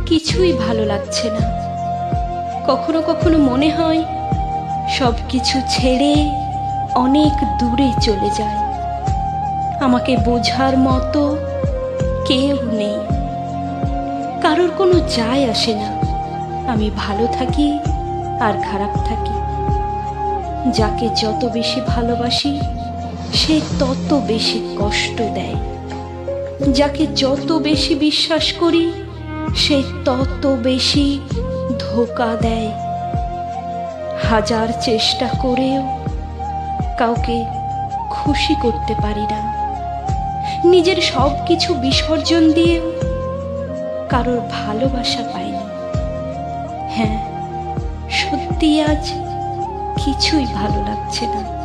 কিছুই ভালো লাগছে না। কখনো কখনো মনে হয় সব কিছু ছেড়ে অনেক দূরে চলে যায়। আমাকে বোঝার মতো কেউ নেই। কারোর কোনো যায় আসে না আমি ভালো থাকি আর খারাপ থাকি। যাকে যত বেশি ভালোবাসি সে তত বেশি কষ্ট দেয়। যাকে যত বেশি বিশ্বাস করি সে তত বেশি ধোঁকা দেয়। হাজার চেষ্টা করেও কাউকে খুশি করতে পারি না। নিজের সব কিছু বিসর্জন দিয়েও কারোর ভালোবাসা পাইনি। হ্যাঁ, সত্যি আজ কিছুই ভালো লাগছে না।